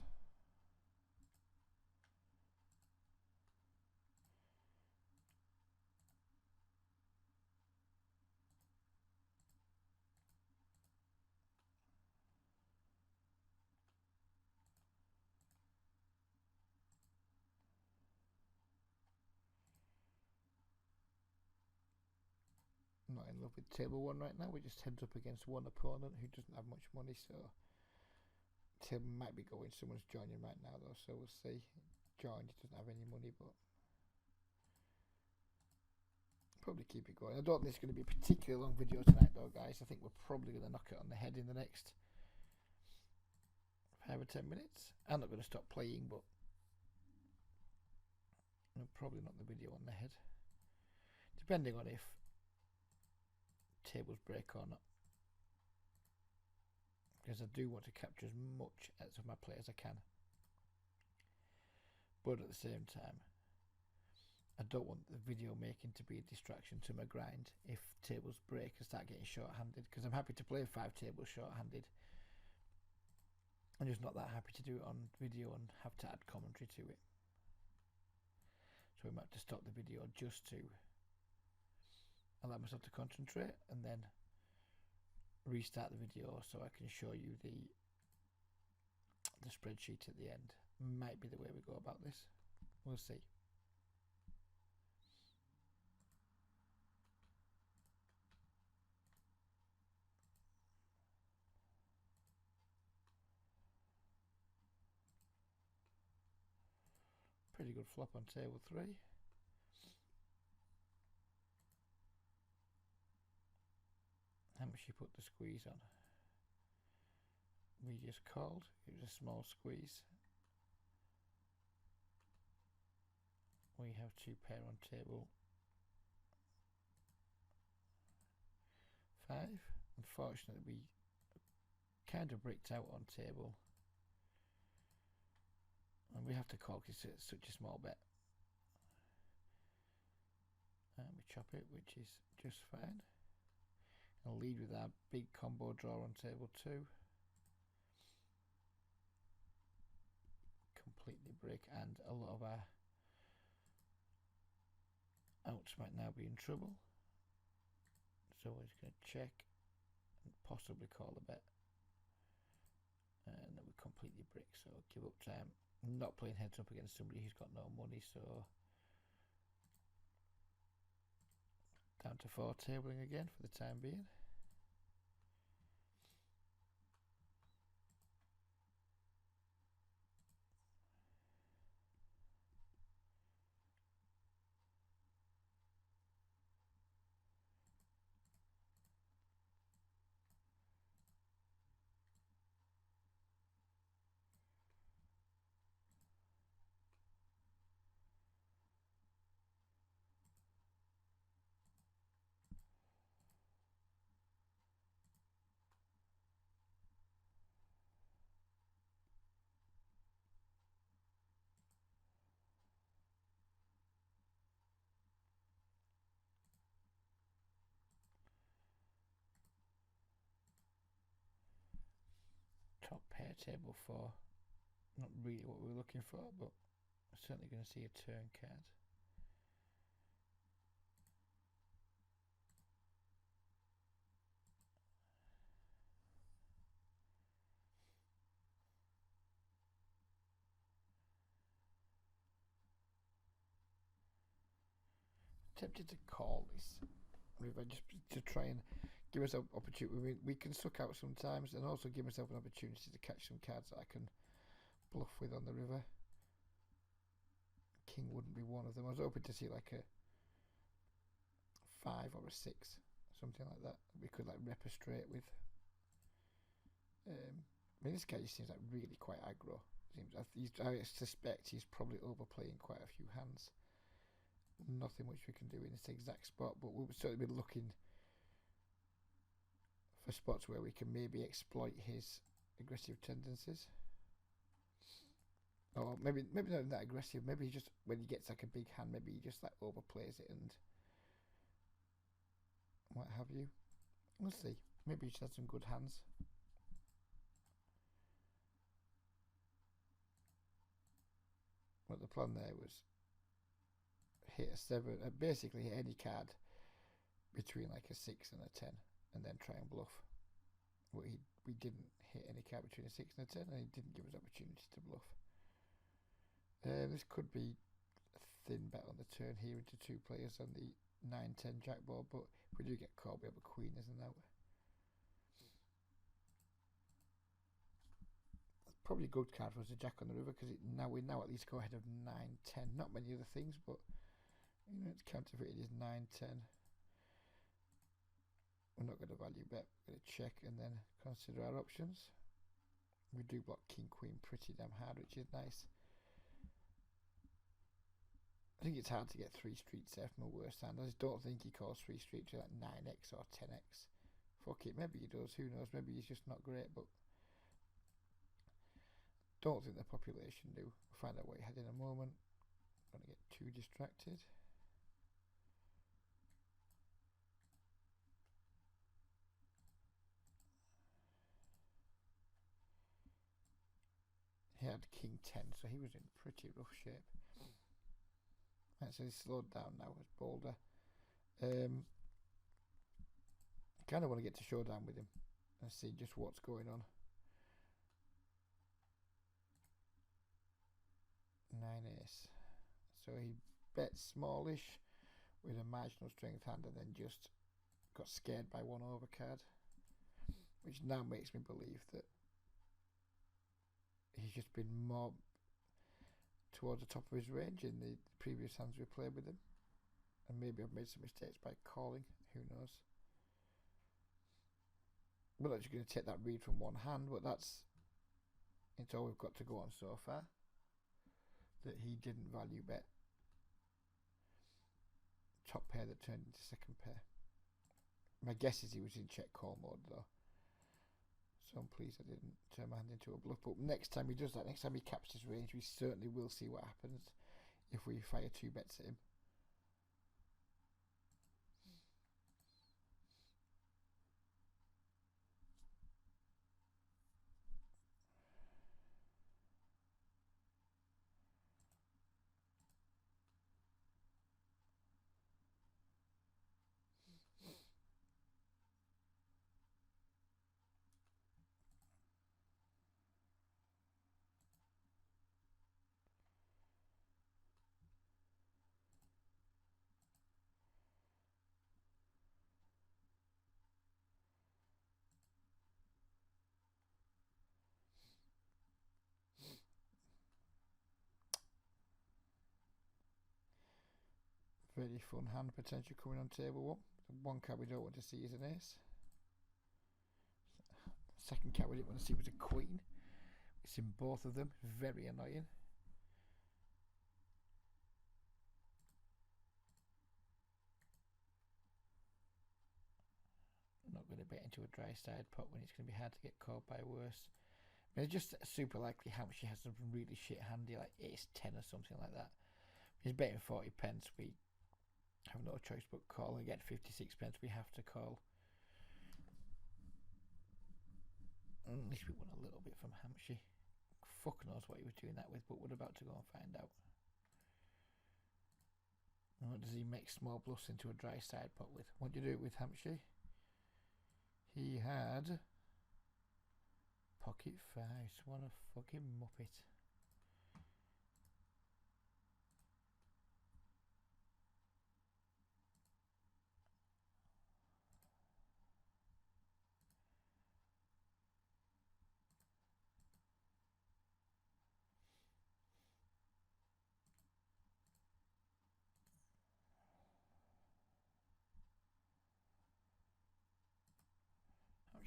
I'm not in love with table 1 right now. We're just heads up against one opponent who doesn't have much money, so table might be going. Someone's joining right now though, so we'll see. Joined, he doesn't have any money, but probably keep it going. I don't think it's going to be a particularly long video tonight though, guys. I think we're probably going to knock it on the head in the next 5 or 10 minutes. I'm not going to stop playing, but I'll probably knock the video on the head, depending on if tables break or not, because I do want to capture as much out of my play as I can, but at the same time I don't want the video making to be a distraction to my grind if tables break and start getting short-handed, because I'm happy to play 5 tables short-handed. I'm just not that happy to do it on video and have to add commentary to it, so we might have to stop the video just to allow myself to concentrate and then restart the video so I can show you the spreadsheet at the end. Might be the way we go about this. We'll see. Pretty good flop on table 3. How much he put the squeeze on? We just called. It was a small squeeze. We have 2 pair on table 5. Unfortunately, we kind of bricked out on table, and we have to call because it's such a small bet. And we chop it, which is just fine. And lead with our big combo draw on table 2. Completely break, and a lot of our outs might now be in trouble. So we're just going to check and possibly call the bet. And then we completely break, so give up time. Not playing heads up against somebody who's got no money, so down to 4 tabling again for the time being. Top pair table 4. Not really what we were looking for, but certainly going to see a turn card. Tempted to call this river just to try and give myself opportunity. We can suck out sometimes, and also give myself an opportunity to catch some cards that I can bluff with on the river. King wouldn't be one of them. I was hoping to see like a 5 or a 6, something like that. We could like rep a straight with. I mean, this guy just seems like really quite aggro. I suspect he's probably overplaying quite a few hands. Nothing much we can do in this exact spot, but we'll certainly be looking for spots where we can maybe exploit his aggressive tendencies. Or maybe not that aggressive. Maybe he just, when he gets like a big hand, maybe he just like overplays it and what have you. We'll see. Maybe he just has some good hands. But the plan there was hit a 7, basically hit any card between like a 6 and a 10, and then try and bluff. But we didn't hit any card between a 6 and a 10, and he didn't give us opportunity to bluff. This could be a thin bet on the turn here into 2 players on the 9-10 jackboard, but if we do get called, we have a queen as an out. Probably a good card was the jack on the river, because we now at least go ahead of 9-10. Not many other things, but you know, it's counterfeited is 9-10. We're not going to value bet. We're going to check and then consider our options. We do block king queen pretty damn hard, which is nice. I think it's hard to get 3 streets there from a worse hand. I just don't think he calls 3 streets to like 9x or 10x. Fuck it, maybe he does. Who knows? Maybe he's just not great, but don't think the population do. We'll find out what he had in a moment. Don't get too distracted. He had king 10, so he was in pretty rough shape. Right, so he's slowed down now as bolder. Kind of want to get to showdown with him and see just what's going on. 9 ace. So he bet smallish with a marginal strength hand, and then just got scared by 1 overcard, which now makes me believe that he's just been more towards the top of his range in the previous hands we played with him, and maybe I've made some mistakes by calling. Who knows? we're not just going to take that read from one hand, but it's all we've got to go on so far. That he didn't value bet top pair that turned into second pair. My guess is he was in check call mode though, so I'm pleased I didn't turn my hand into a bluff. But next time he does that, next time he caps his range, we certainly will see what happens if we fire 2 bets at him. Very fun hand potential coming on table 1. The one card we don't want to see is an ace. Second card we didn't want to see was a queen. It's in both of them. Very annoying. I'm not going to bet into a dry side pot when it's going to be hard to get called by worse. I mean, it's just super likely Hampshire has something really shit handy like ace 10 or something like that. He's betting 40 pence. We have no choice but call. And get 56 pence. We have to call. At least we won a little bit from Hampshire. Fuck knows what he was doing that with, but we're about to go and find out. What does he make small bluffs into a dry side pot with? What do you do with Hampshire? He had pocket fives. What a fucking muppet.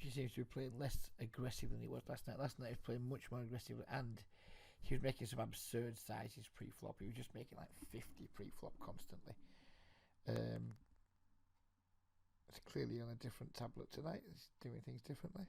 He seems to be playing less aggressive than he was last night. Last night he was playing much more aggressive, and he was making some absurd sizes pre-flop. He was just making like 50 pre-flop constantly. It's clearly on a different tablet tonight. He's doing things differently.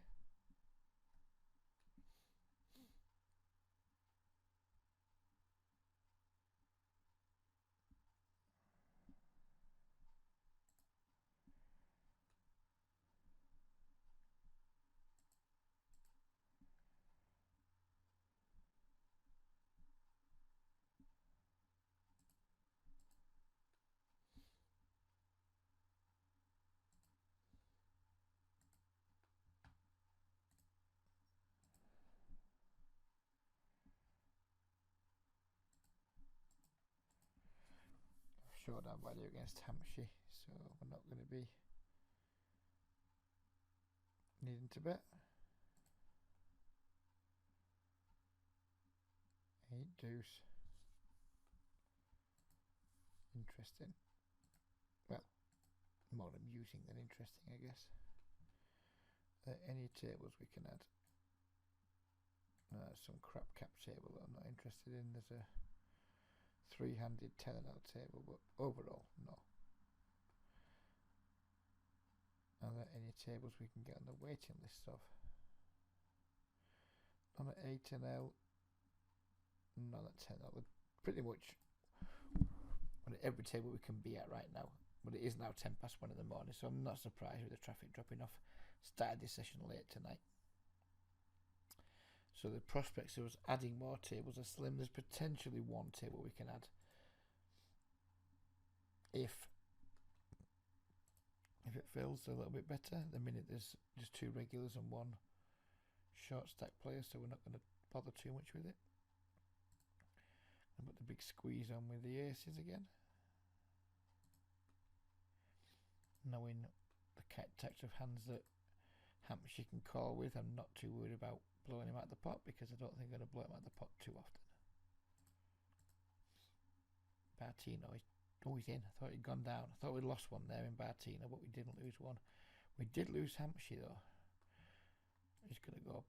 Showdown value against Hampshire, so we're not going to be needing to bet. 8 deuce. Interesting. Well, more amusing than interesting, I guess. Any tables we can add? Some crap cap table that I'm not interested in. There's a 3-handed 10-0 table, but overall, no. Are there any tables we can get on the waiting list of? None at 8-0, none at 10-0. Pretty much on every table we can be at right now. But it is now 10 past 1 in the morning, so I'm not surprised with the traffic dropping off. Started this session late tonight. So the prospects of us adding more tables are slim. There's potentially one table we can add. If it fills a little bit better. The minute there's just 2 regulars and 1 short stack player, so we're not going to bother too much with it. And put the big squeeze on with the aces again. Knowing the types of hands that Hampshire can call with, I'm not too worried about blowing him out of the pot, because I don't think I'm going to blow him out of the pot too often. Bartino, he's in. I thought he'd gone down. I thought we'd lost one there in Bartino, but we didn't lose one. We did lose Hampshire though. He's going to go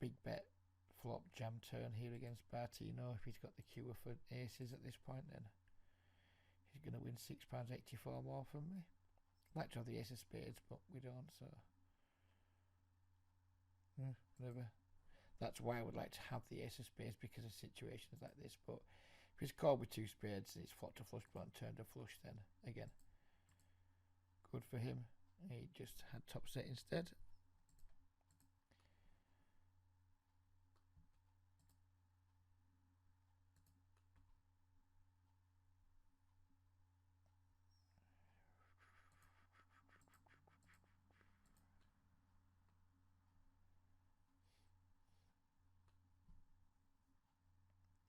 big bet flop jam turn here against Bartino. If he's got the cure for aces at this point, then he's going to win £6.84 more from me. I'd like to have the ace of spades, but we don't, so whatever. That's why I would like to have the ace of spades, because of situations like this. But if he's called with 2 spades and he's flopped a flush draw and turned a flush, then again, good for him. He just had top set instead.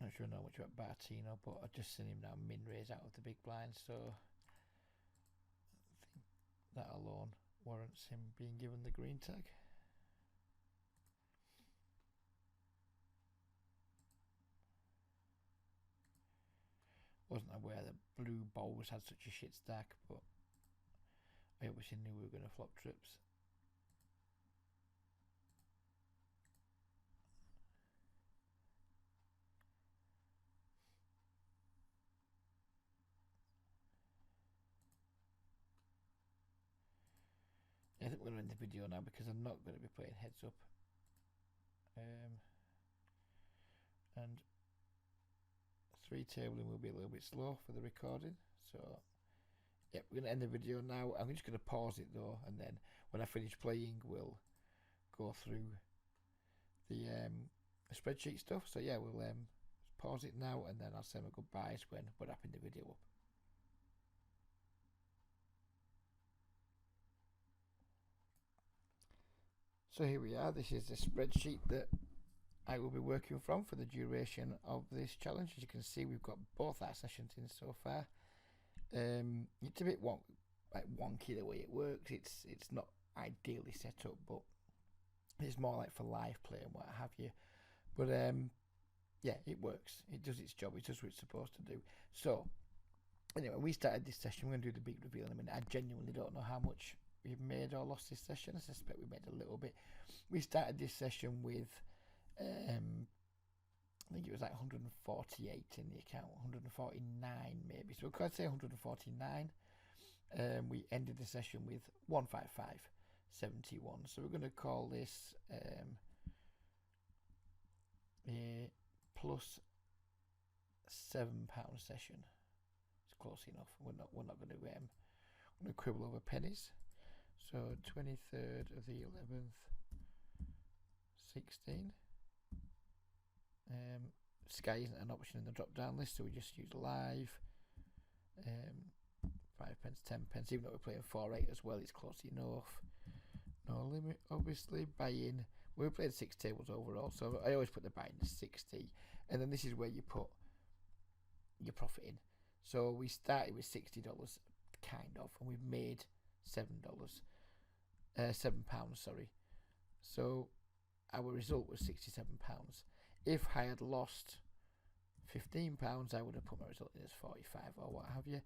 Not sure I know much about Bartino, but I've just seen him now min raise out of the big blind, so I think that alone warrants him being given the green tag. Wasn't aware that blue bowls had such a shit stack, but I obviously knew we were going to flop trips. I think we're going to end the video now because I'm not going to be playing heads up. And 3 tabling will be a little bit slow for the recording. So, yep, we're going to end the video now. I'm just going to pause it though, and then when I finish playing, we'll go through the spreadsheet stuff. So yeah, we'll pause it now, and then I'll say my goodbyes when we're wrapping the video up. So here we are. This is the spreadsheet that I will be working from for the duration of this challenge. As you can see, we've got both our sessions in so far. It's a bit wonky the way it works. It's not ideally set up, but it's more like for live play and what have you. But yeah, it works. It does its job. It does what it's supposed to do. So anyway, we started this session. We're going to do the big reveal in a minute. I genuinely don't know how much we've made or lost this session. I suspect we made a little bit. We started this session with I think it was like 148 in the account, 149 maybe. So we could say 149. We ended the session with 155.71. So we're going to call this a plus £7 session. It's close enough. We're not going to quibble over pennies. So 23rd of the 11th, 16. Sky isn't an option in the drop down list, so we just use live. 5p, 10p, even though we're playing 4-8 as well, it's close enough. No limit, obviously. Buy in. We're playing 6 tables overall, so I always put the buy in as 60, and then this is where you put your profit in. So we started with $60, kind of, and we've made £7, £7, sorry. So our result was £67. If I had lost £15, I would have put my result in as 45 or what have you.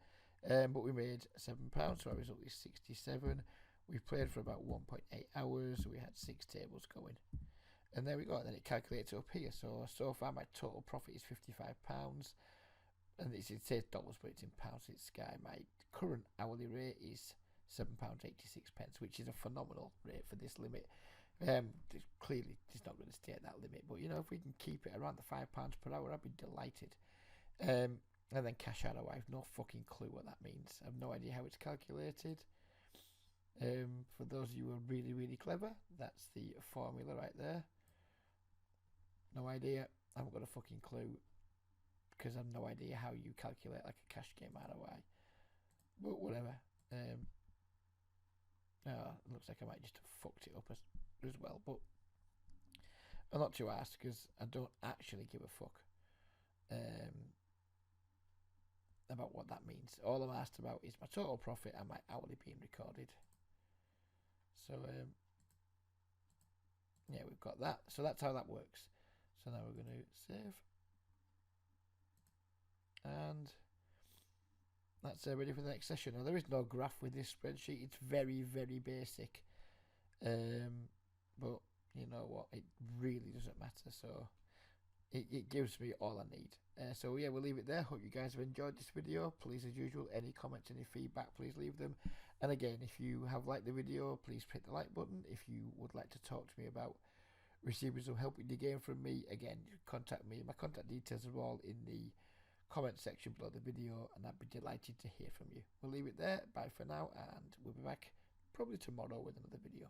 But we made £7, so our result is 67. We played for about 1.8 hours. So we had 6 tables going, and there we go. And then it calculates up here. So far my total profit is £55, and it says dollars, but it's in pounds. It's Sky. My current hourly rate is £7.86, which is a phenomenal rate for this limit. Clearly it's not going to stay at that limit, but you know, if we can keep it around the £5 per hour, I'd be delighted. And then cash out, I have no fucking clue what that means. I have no idea how it's calculated. For those of you who are really, really clever, that's the formula right there. No idea. I haven't got a fucking clue, because I have no idea how you calculate like a cash game ROI. But whatever. It looks like I might just have fucked it up as well, but I'm not too asked, because I don't actually give a fuck about what that means. All I'm asked about is my total profit and my hourly being recorded. So yeah, we've got that. So that's how that works. So now we're going to save, and that's ready for the next session. Now there is no graph with this spreadsheet. It's very, very basic, but you know what, it really doesn't matter. So it gives me all I need. So yeah, we'll leave it there. Hope you guys have enjoyed this video. Please, as usual, any comments, any feedback, please leave them. And again, if you have liked the video, please hit the like button. If you would like to talk to me about receiving some help with the game from me, again, contact me. My contact details are all in the comment section below the video, and I'd be delighted to hear from you. We'll leave it there. Bye for now, and we'll be back probably tomorrow with another video.